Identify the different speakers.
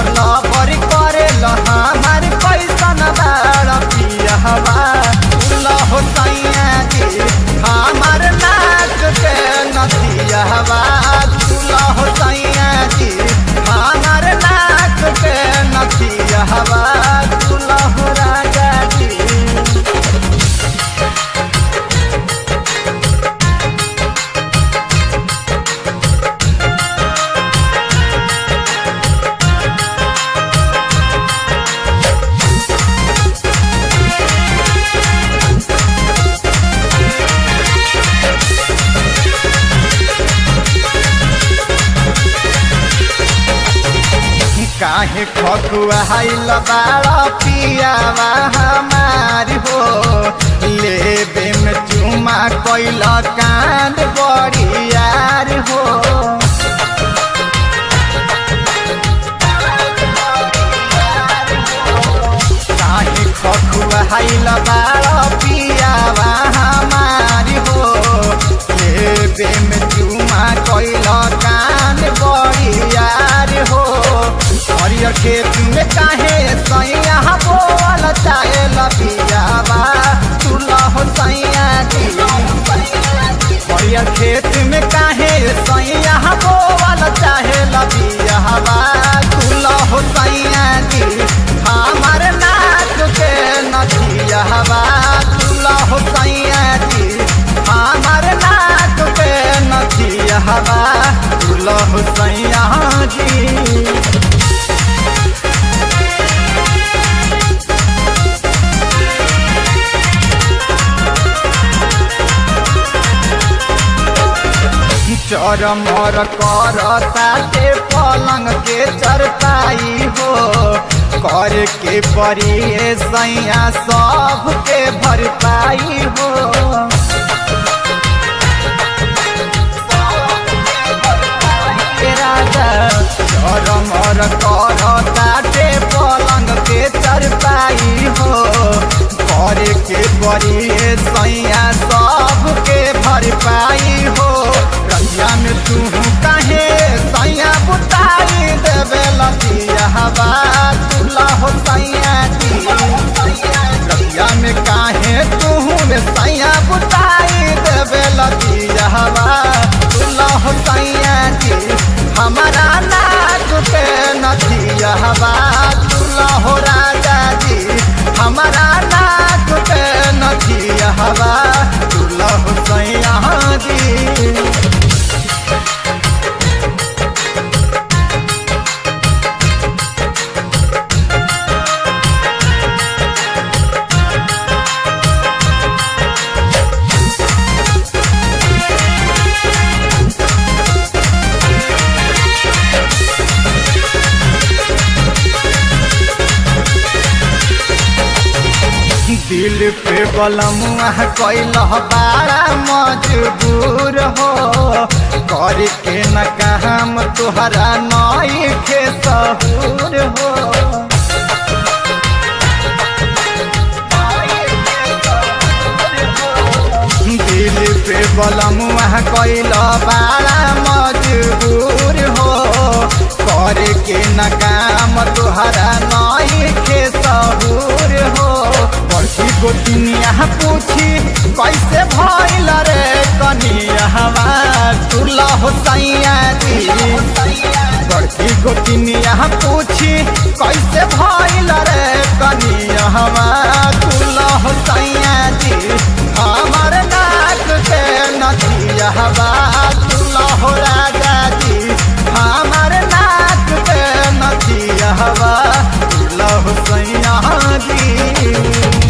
Speaker 1: लबर लबर करे हमार कैसन बाड़ पियावा हो सैया जी हमार नाक के नथियावा हो सैया जी हमार नाक के नथियावा हो राजा जी। काहे खकुआइल बाड़ा पियावा हमार हो लेबे में चुमा कैल कांड बड़ियार हो। काहे खकुआइल बाड़ा पियावा हमार हो लेबे में चुमा कैल कांड बड़ियार हो। हरियर खेत में काहे सैया बोल चाहे लपियावा हो सैया जी। हरियर खेत में काहे सैया बोल चाहे लपियावा हो सैया जी हमार नाक के नथियावा हो सैया जी हमार नाक के नथियावा हो सैया जी। चरमर करताटे पलंग के चरपाई हो कर के परी सैया सब के भरपाई हो। राजा चरमर करताटे पलंग के चरपाई हो कर के परी सैया सब के भरपाई हो। रतिया में तू काहे सैया बुताई देवे लतियावा हो सैया जी। रतिया में काहे तू सैया बुताई देवे लतियावा हो सैया जी हमारा नाक के नथियावा हो राजा जी हमारा नाक के नथियावा हो सैया जी। दिल पे बलमुआ कैल बाड़ा मजबूर हो करके न काम तुहरा नई के सहूर हो। दिल पे बलमुआ कैल बाड़ा मजबूर हो करके न काम तुहरा नई के सहूर हो। बड़की गोतिनिया पूछी कैसे भइल रे कनिया हो सैया जी। बड़की गोतिनिया पूछी कैसे भइल रे कनिया हो सैया जी हमार नाक के नथियावा हो राजा जी हमार नाक के नथियावा हो सैया जी।